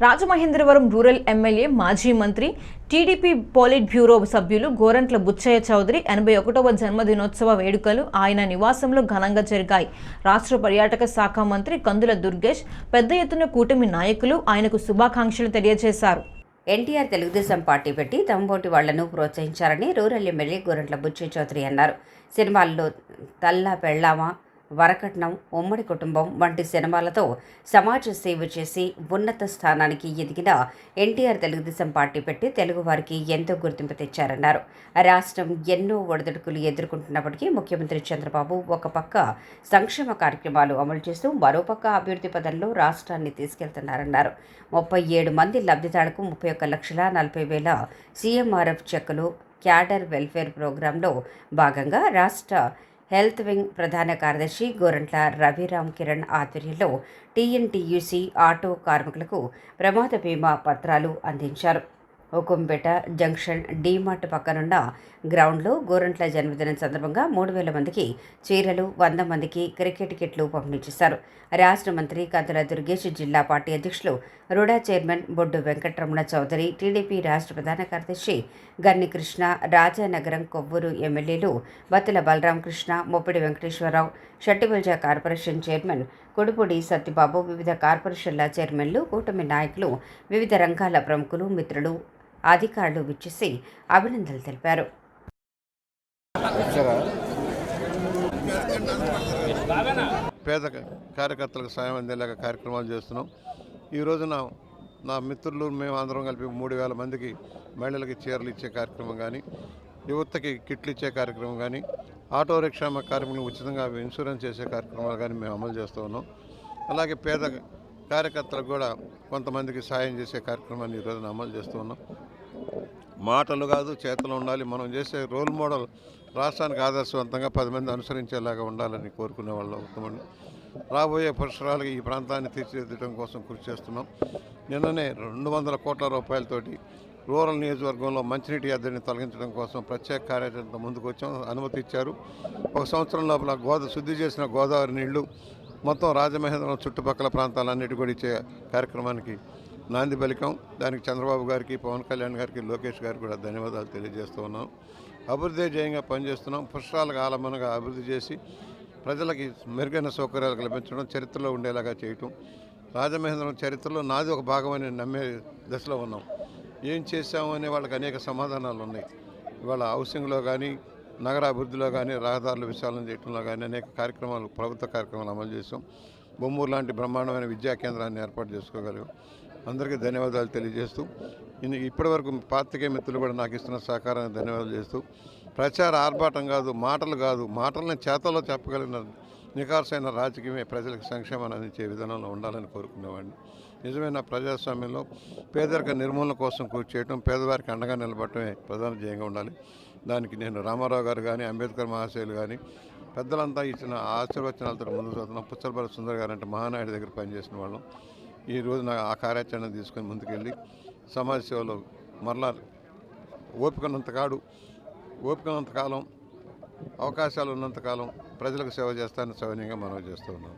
Rajamahendravaram rural MLA మాజీ మంత్రి TDP polit bureau సభ్యులు గోరంట్ల బుచ్చయ్య చౌదరి 81వ జన్మదినోత్సవ వేడుకలు ఆయన నివాసంలో ఘనంగా జరిగాయి. రాష్ట్ర పర్యాటక శాఖ మంత్రి కందుల దుర్గేష్ పెద్ద ఎత్తున కూటమి నాయకులు ఆయనకు శుభాకాంక్షలు తెలియజేశారు. ఎన్టీఆర్ తెలుగుదేశం పార్టీ పెట్టి తమబోటి వాళ్లను ప్రోత్సహించారని రూరల్ ఎమ్మెల్యే గోరంట్ల బుచ్చయ్య చౌదరి అన్నారు. సినిమాల్లో తల్లా పెళ్ళామా, వరకట్నం, ఉమ్మడి కుటుంబం వంటి సినిమాలతో సమాజ సేవ చేసి ఉన్నత స్థానానికి ఎదిగిన ఎన్టీఆర్ తెలుగుదేశం పార్టీ పెట్టి తెలుగువారికి ఎంతో గుర్తింపు తెచ్చారన్నారు. రాష్ట్రం ఎన్నో ఒడిదుడుకులు ఎదుర్కొంటున్నప్పటికీ ముఖ్యమంత్రి చంద్రబాబు ఒక పక్క సంక్షేమ కార్యక్రమాలు అమలు చేస్తూ మరోపక్క అభివృద్ధి పదంలో రాష్ట్రాన్ని తీసుకెళ్తున్నారన్నారు. 37 మంది లబ్ధిదారులకు 31,40,000 సీఎంఆర్ఎఫ్ చెక్కులు క్యాడర్ వెల్ఫేర్ ప్రోగ్రాంలో భాగంగా రాష్ట్ర హెల్త్ వింగ్ ప్రధాన కార్యదర్శి గోరంట్ల రవిరామ్ కిరణ్ ఆధ్వర్యంలో టీఎన్టీయూసీ ఆటో కార్మికులకు ప్రమాద బీమా పత్రాలు అందించారు. హుకుంపేట జంక్షన్ డీమార్ట్ పక్కనున్న గ్రౌండ్లో గోరంట్ల జన్మదినం సందర్భంగా 3,000 మందికి చీరలు, 100 మందికి క్రికెట్ కిట్లు పంపిణీ చేశారు. రాష్ట్ర మంత్రి కందుల దుర్గేష్, జిల్లా పార్టీ అధ్యక్షులు రుడా చైర్మన్ బొడ్డు వెంకటరమణ చౌదరి, టీడీపీ రాష్ట్ర ప్రధాన కార్యదర్శి గన్ని కృష్ణ, రాజానగరం కొవ్వూరు ఎమ్మెల్యేలు బత్తుల బలరామకృష్ణ, మొప్పిడి వెంకటేశ్వరరావు, షట్టిబల్జా కార్పొరేషన్ చైర్మన్ కొడుపూడి సత్యబాబు, వివిధ కార్పొరేషన్ల చైర్మన్లు, కూటమి నాయకులు, వివిధ రంగాల ప్రముఖులు, మిత్రులు, అధికారులు విచ్చేసి అభినందనలు తెలిపారు. పేద కార్యకర్తలకు సాయం అందేలాగా కార్యక్రమాలు చేస్తున్నాం. ఈ రోజున నా మిత్రులు మేము అందరం కలిపి 3,000 మందికి మహిళలకి చీరలు ఇచ్చే కార్యక్రమం కానీ, యువతకి కిట్లు ఇచ్చే కార్యక్రమం కానీ, ఆటో రిక్షా కార్మికులకు ఉచితంగా ఇన్సూరెన్స్ చేసే కార్యక్రమాలు కానీ మేము అమలు చేస్తూ ఉన్నాం. అలాగే పేద కార్యకర్తలకు కూడా కొంతమందికి సాయం చేసే కార్యక్రమాన్ని ఈ రోజున అమలు చేస్తూ ఉన్నాం. మాటలు కాదు, చేతలు ఉండాలి. మనం చేసే రోల్ మోడల్ రాష్ట్రానికి ఆదర్శవంతంగా 10 మంది అనుసరించేలాగా ఉండాలని కోరుకునే వాళ్ళు అవుతామని. రాబోయే పురస్కారాలకి ఈ ప్రాంతాన్ని తీర్చిదిద్దడం కోసం కృషి చేస్తున్నాం. నిన్ననే 200 కోట్ల రూపాయలతోటి రూరల్ నియోజకవర్గంలో మంచినీటి అద్దెని తొలగించడం కోసం ప్రత్యేక కార్యాచరణతో ముందుకు వచ్చాం. అనుమతి ఇచ్చారు. 1 సంవత్సరం లోపల శుద్ధి చేసిన గోదావరి నీళ్లు మొత్తం రాజమహేంద్రవరం చుట్టుపక్కల ప్రాంతాలన్నిటి కూడా ఇచ్చే కార్యక్రమానికి నాంది పలికాం. దానికి చంద్రబాబు గారికి, పవన్ కళ్యాణ్ గారికి, లోకేష్ గారికి కూడా ధన్యవాదాలు తెలియజేస్తూ ఉన్నాం. అభివృద్ధి ధ్యేయంగా పనిచేస్తున్నాం. పుష్కరాలకు ఆలంబనగా అభివృద్ధి చేసి ప్రజలకి మెరుగైన సౌకర్యాలు కల్పించడం, చరిత్రలో ఉండేలాగా చేయటం. రాజమహేంద్రవరం చరిత్రలో నాది ఒక భాగమని నమ్మే దశలో ఉన్నాం. ఏం చేశాము అనే వాళ్ళకి అనేక సమాధానాలు ఉన్నాయి. ఇవాళ హౌసింగ్లో కానీ, నగర అభివృద్ధిలో కానీ, రహదారుల విశాలం చేయడంలో కానీ అనేక కార్యక్రమాలు, ప్రభుత్వ కార్యక్రమాలు అమలు చేసాం. బొమ్మూరు లాంటి బ్రహ్మాండమైన విద్యా కేంద్రాన్ని ఏర్పాటు చేసుకోగలిగాం. అందరికీ ధన్యవాదాలు తెలియజేస్తూ, ఇప్పటివరకు పాత్రికేయ మిత్రులు కూడా నాకు ఇస్తున్న సహకారాన్ని ధన్యవాదాలు చేస్తూ, ప్రచార ఆర్భాటం కాదు, మాటలు కాదు, మాటలను చేతల్లో చెప్పగలిగిన నిఖార్సైన రాజకీయమే ప్రజలకు సంక్షేమాన్ని అందించే విధానంలో ఉండాలని కోరుకునేవాడిని. నిజమైన ప్రజాస్వామ్యంలో పేదరిక నిర్మూలన కోసం కృషి చేయడం, పేదవారికి అండగా నిలబడటమే ప్రధాన ధ్యేయంగా ఉండాలి. దానికి నేను రామారావు గారు కానీ, అంబేద్కర్ మహాశయులు కానీ పెద్దలంతా ఇచ్చిన ఆశీర్వచనాలతో ముందుకు చదువుతున్నాం. పుచ్చలపల్లి సుందర్ గారు అంటే మహానాయుడు దగ్గర పనిచేసిన వాళ్ళం. ఈ రోజున ఆ కార్యాచరణ తీసుకొని ముందుకెళ్ళి సమాజ సేవలో మరలా ఓపికన్నంత కాలం అవకాశాలు ఉన్నంతకాలం ప్రజలకు సేవ చేస్తానని సవినయంగా మనవి చేస్తూ ఉన్నాం.